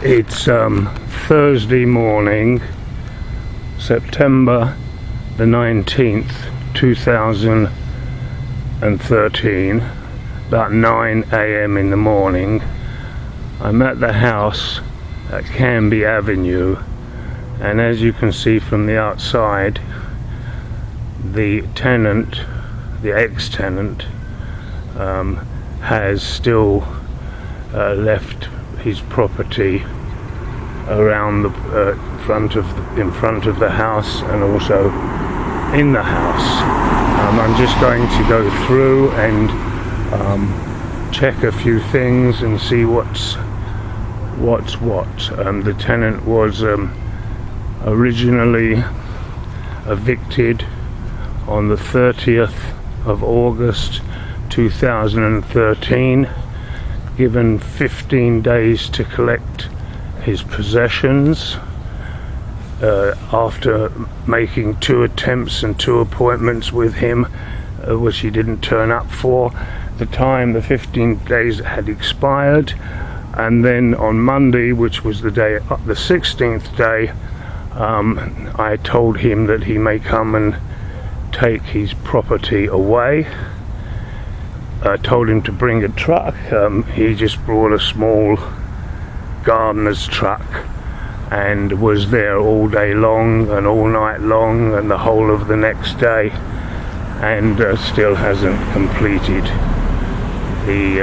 It's Thursday morning, September the 19th, 2013, about 9 AM in the morning. I'm at the house at Canby Avenue, and as you can see from the outside, the tenant, the ex-tenant, has still left his property around the in front of the house and also in the house. I'm just going to go through and check a few things and see what's what. The tenant was originally evicted on the 30th of August 2013, given 15 days to collect his possessions, after making 2 attempts and 2 appointments with him, which he didn't turn up for. At the time, the 15 days had expired, and then on Monday, which was the 16th day, I told him that he may come and take his property away. I told him to bring a truck. He just brought a small gardener's truck and was there all day long and all night long and the whole of the next day, and still hasn't completed the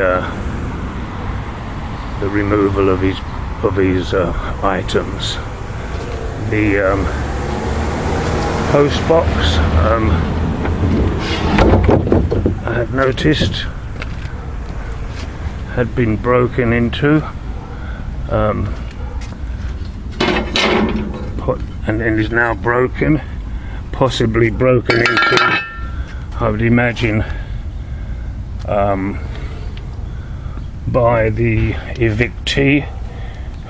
removal of his items. The post box, I had noticed, had been broken into, and is now broken, possibly broken into, I would imagine, by the evictee,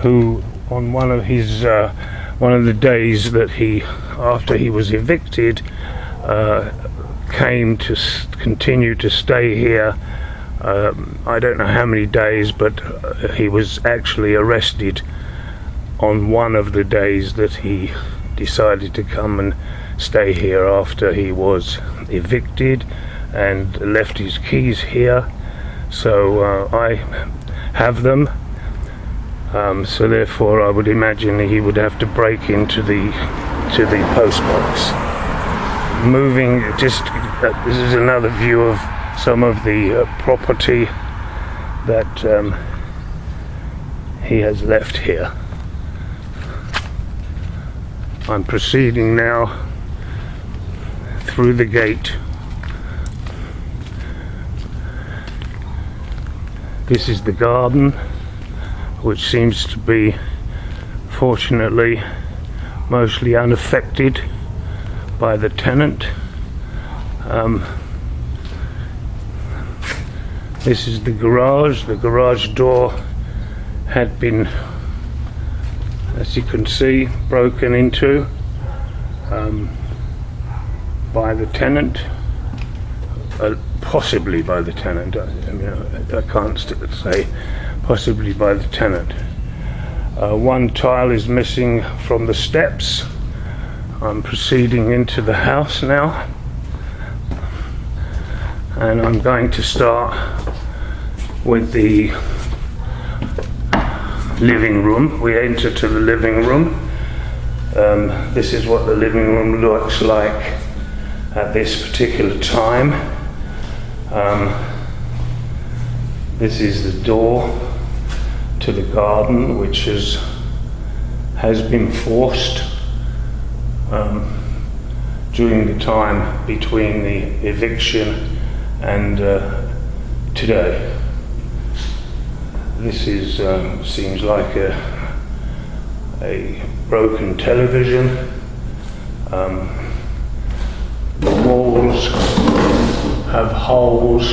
who on one of the days that after he was evicted, came to continue to stay here. I don't know how many days, but he was actually arrested on one of the days that he decided to come and stay here after he was evicted, and left his keys here. So I have them. So therefore I would imagine he would have to break into the post box. Moving, this is another view of some of the property that he has left here. I'm proceeding now through the gate. This is the garden, which seems to be, fortunately, mostly unaffected by the tenant. This is the garage. The garage door had been, as you can see, broken into by the tenant, possibly by the tenant. I can't say, possibly by the tenant. One tile is missing from the steps. I'm proceeding into the house now, and I'm going to start with the living room. We enter to the living room. This is what the living room looks like at this particular time. This is the door to the garden, which has been forced during the time between the eviction and today. This seems like a broken television. The walls have holes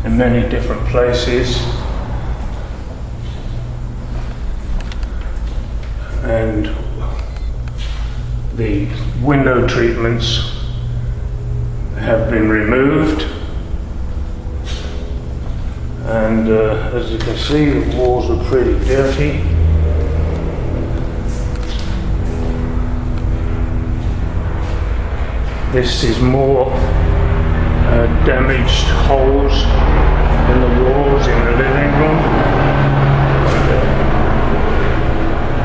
in many different places, and the window treatments have been removed, and and as you can see, the walls are pretty dirty. This is more damaged holes in the walls in the living room.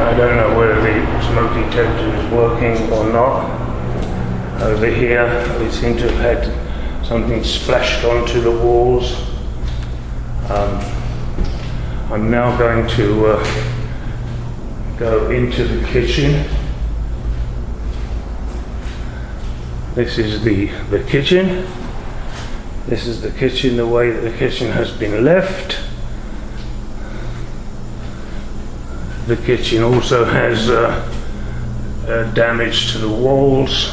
I don't know whether the smoke detector is working or not. Over here we seem to have had something splashed onto the walls. I'm now going to go into the kitchen. This is the kitchen. This is the kitchen, the way that the kitchen has been left. The kitchen also has damage to the walls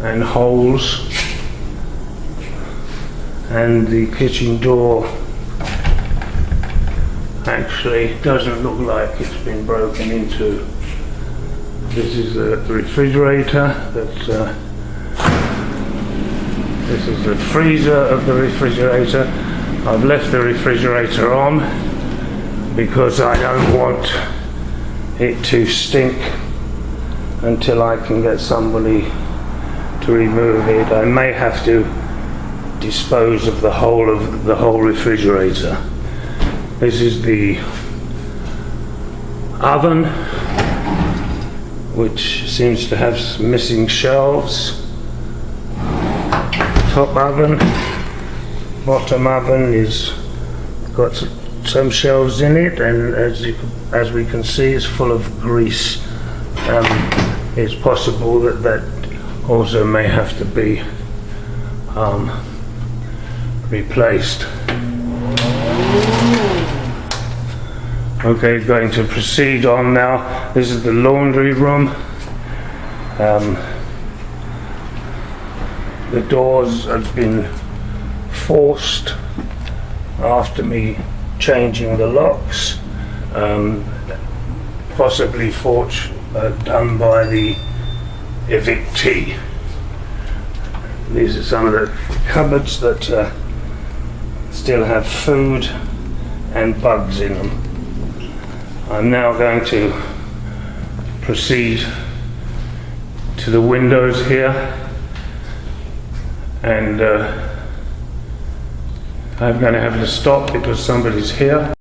and holes, and the kitchen door actually doesn't look like it's been broken into. This is the refrigerator. This is the freezer of the refrigerator. I've left the refrigerator on because I don't want it to stink until I can get somebody to remove it. I may have to dispose of the whole refrigerator. This is the oven, which seems to have some missing shelves. Top oven, bottom oven is got some shelves in it, and as we can see, it's full of grease. It's possible that also may have to be replaced. Okay, going to proceed on now. This is the laundry room. The doors have been forced after me changing the locks, possibly done by the evictee. These are some of the cupboards that still have food and bugs in them. I'm now going to proceed to the windows here, and I'm going to have to stop because somebody's here.